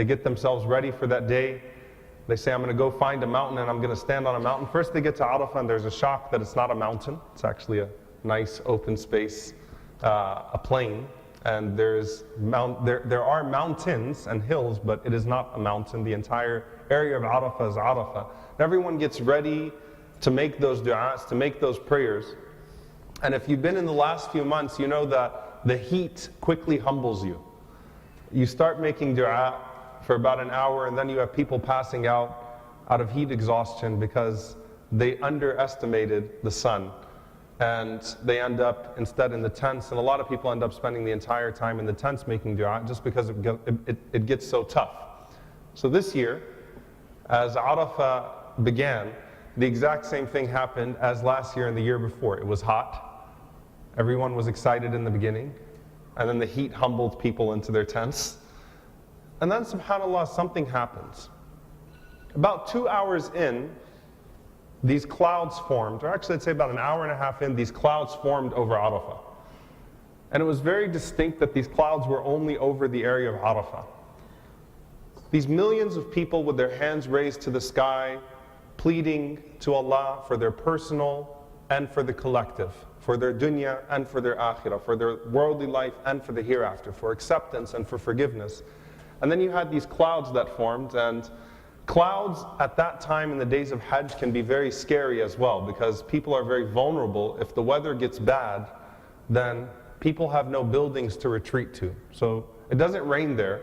They get themselves ready for that day. They say, I'm going to go find a mountain and I'm going to stand on a mountain. First they get to Arafah and there's a shock that it's not a mountain. It's actually a nice open space, a plain. And there are mountains and hills, but it is not a mountain. The entire area of Arafah is Arafah. And everyone gets ready to make those du'as, to make those prayers. And if you've been in the last few months, you know that the heat quickly humbles you. You start making du'a for about an hour, and then you have people passing out of heat exhaustion because they underestimated the sun. And they end up instead in the tents, and a lot of people end up spending the entire time in the tents making du'a just because it gets so tough. So this year, as Arafah began, the exact same thing happened as last year and the year before. It was hot. Everyone was excited in the beginning, and then the heat humbled people into their tents. And then, subhanAllah, something happens. About 2 hours in, these clouds formed, or actually I'd say about an hour and a half in, these clouds formed over Arafah. And it was very distinct that these clouds were only over the area of Arafah. These millions of people with their hands raised to the sky, pleading to Allah for their personal and for the collective, for their dunya and for their akhirah, for their worldly life and for the hereafter, for acceptance and for forgiveness. And then you had these clouds that formed, and clouds at that time in the days of Hajj can be very scary as well, because people are very vulnerable. If the weather gets bad, then people have no buildings to retreat to. So it doesn't rain there.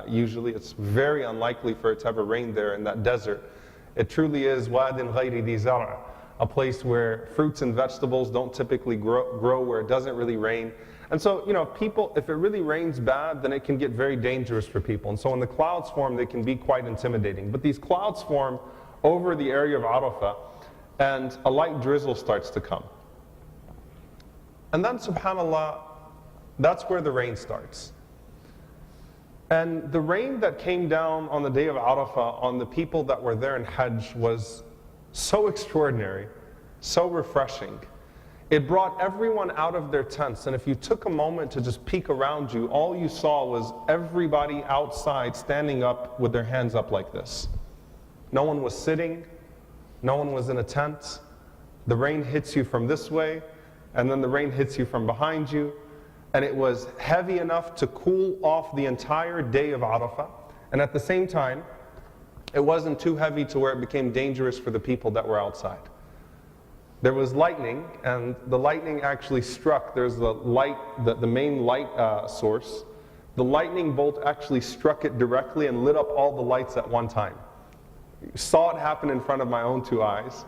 Usually it's very unlikely for it to ever rain there in that desert. It truly is wadin ghayri dhi zar', a place where fruits and vegetables don't typically grow, where it doesn't really rain. And so, people, if it really rains bad, then it can get very dangerous for people. And so when the clouds form, they can be quite intimidating. But these clouds form over the area of Arafah, and a light drizzle starts to come. And then, subhanAllah, that's where the rain starts. And the rain that came down on the day of Arafah on the people that were there in Hajj was so extraordinary, so refreshing. It brought everyone out of their tents, and if you took a moment to just peek around you, all you saw was everybody outside standing up with their hands up like this. No one was sitting, no one was in a tent. The rain hits you from this way, and then the rain hits you from behind you, and it was heavy enough to cool off the entire day of Arafah, and at the same time, it wasn't too heavy to where it became dangerous for the people that were outside. There was lightning, and the lightning actually struck. There's the light, the main light source. The lightning bolt actually struck it directly and lit up all the lights at one time. Saw it happen in front of my own 2 eyes.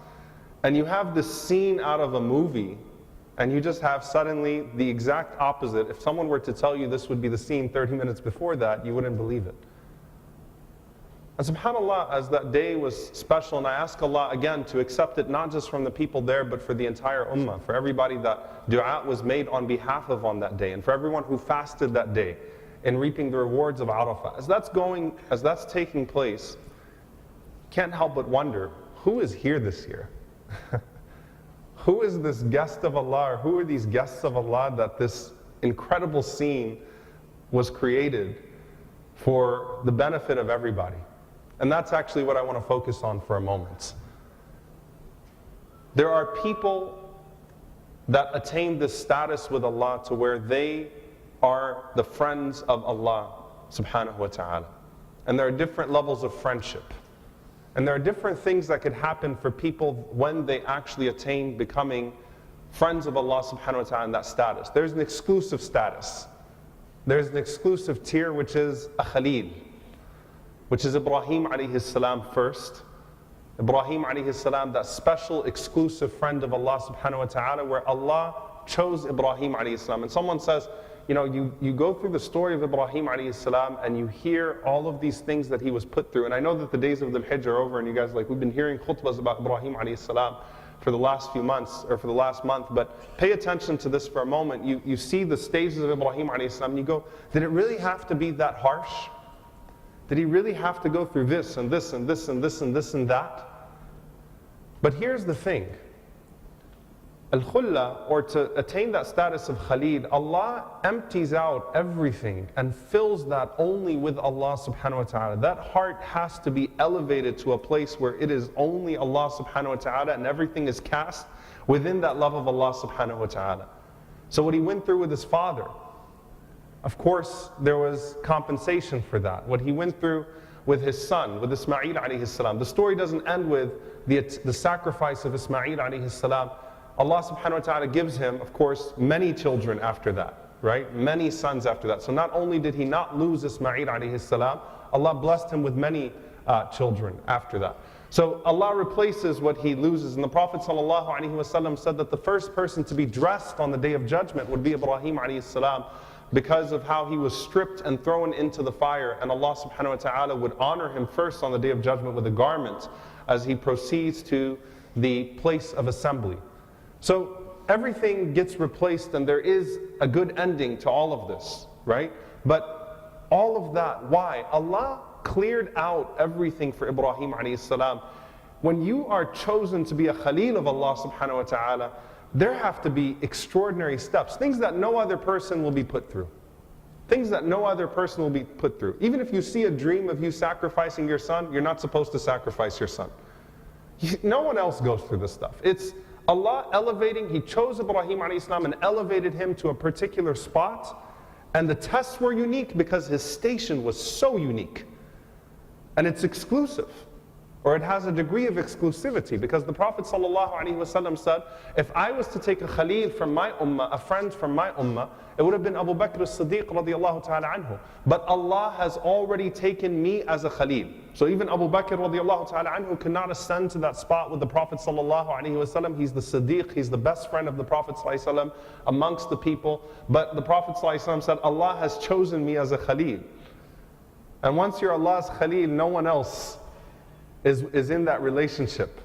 And you have this scene out of a movie, and you just have suddenly the exact opposite. If someone were to tell you this would be the scene 30 minutes before that, you wouldn't believe it. And subhanAllah, as that day was special, and I ask Allah again to accept it not just from the people there, but for the entire ummah, for everybody that du'a was made on behalf of on that day, and for everyone who fasted that day in reaping the rewards of Arafah. As that's taking place, can't help but wonder, who is here this year? Who is this guest of Allah, or who are these guests of Allah that this incredible scene was created for the benefit of everybody? And that's actually what I want to focus on for a moment. There are people that attain this status with Allah to where they are the friends of Allah subhanahu wa ta'ala. And there are different levels of friendship. And there are different things that could happen for people when they actually attain becoming friends of Allah subhanahu wa ta'ala in that status. There's an exclusive status. There's an exclusive tier, which is a Khalil, which is Ibrahim alayhi salam first. Ibrahim alayhi salam, that special exclusive friend of Allah subhanahu wa ta'ala, where Allah chose Ibrahim alayhi salam. And someone says, you go through the story of Ibrahim alayhi salam and you hear all of these things that he was put through. And I know that the days of the Hajj are over, and you guys, we've been hearing khutbahs about Ibrahim alayhi salam for the last few months, or for the last month, but pay attention to this for a moment. You see the stages of Ibrahim alayhi salam, and you go, did it really have to be that harsh? Did he really have to go through this and this and this and this and this and that? But here's the thing. Al-Khulla, or to attain that status of Khalil, Allah empties out everything and fills that only with Allah subhanahu wa ta'ala. That heart has to be elevated to a place where it is only Allah subhanahu wa ta'ala and everything is cast within that love of Allah subhanahu wa ta'ala. So what he went through with his father, of course there was compensation for that. What he went through with his son, with Ismail alayhi salam. The story doesn't end with the sacrifice of Ismail alayhi salam. Allah subhanahu wa ta'ala gives him, of course, many children after that, right? Many sons after that. So not only did he not lose Ismail alayhi salam, Allah blessed him with many children after that. So Allah replaces what he loses. And the Prophet sallallahu alaihi wasallam said that the first person to be dressed on the Day of Judgment would be Ibrahim alayhi salam, because of how he was stripped and thrown into the fire. And Allah subhanahu wa ta'ala would honor him first on the Day of Judgment with a garment as he proceeds to the place of assembly. So everything gets replaced and there is a good ending to all of this, right? But all of that, why? Allah cleared out everything for Ibrahim alayhi salam. When you are chosen to be a Khalil of Allah subhanahu wa ta'ala, there have to be extraordinary steps, things that no other person will be put through. Things that no other person will be put through. Even if you see a dream of you sacrificing your son, you're not supposed to sacrifice your son. No one else goes through this stuff. It's Allah elevating, He chose Ibrahim alayhi salam and elevated him to a particular spot. And the tests were unique because his station was so unique. And it's exclusive. Or it has a degree of exclusivity, because the Prophet ﷺ said, if I was to take a Khalil from my ummah, a friend from my ummah, it would have been Abu Bakr as-Siddiq radiallahu ta'ala anhu. But Allah has already taken me as a Khalil. So even Abu Bakr radiallahu ta'ala anhu cannot ascend to that spot with the Prophet ﷺ. He's the Siddiq, he's the best friend of the Prophet ﷺ amongst the people. But the Prophet ﷺ said, Allah has chosen me as a Khalil. And once you're Allah's Khalil, no one else is in that relationship.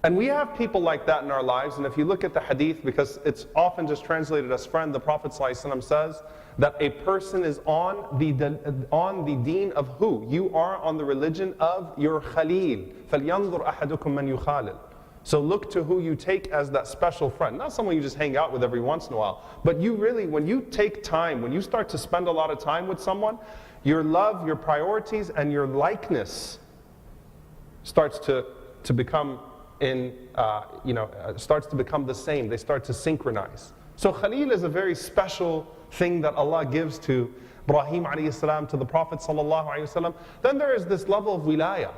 And we have people like that in our lives. And if you look at the hadith, because it's often just translated as friend, the Prophet ﷺ says that a person is on the deen of who? You are on the religion of your Khalil. فَلْيَنْظُرْ أَحَدُكُمْ مَنْ يُخَالِلْ. So look to who you take as that special friend. Not someone you just hang out with every once in a while. But you really, when you take time, when you start to spend a lot of time with someone, your love, your priorities, and your likeness starts to become starts to become the same. They start to synchronize. So Khalil is a very special thing that Allah gives to Ibrahim alayhi salam, to the Prophet sallallahu alayhi wasallam. Then there is this level of wilayah,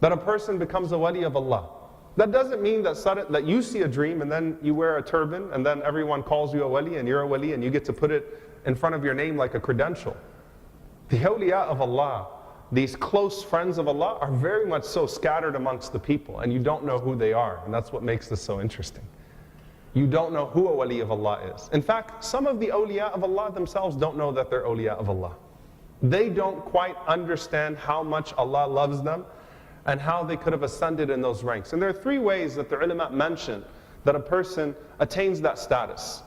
that a person becomes a wali of Allah. That doesn't mean that you see a dream and then you wear a turban and then everyone calls you a wali and you're a wali and you get to put it in front of your name like a credential. The awliya of Allah, these close friends of Allah, are very much so scattered amongst the people, and you don't know who they are, and that's what makes this so interesting. You don't know who a wali of Allah is. In fact, some of the awliya of Allah themselves don't know that they're awliya of Allah. They don't quite understand how much Allah loves them and how they could have ascended in those ranks. And there are three ways that the ulama mention that a person attains that status.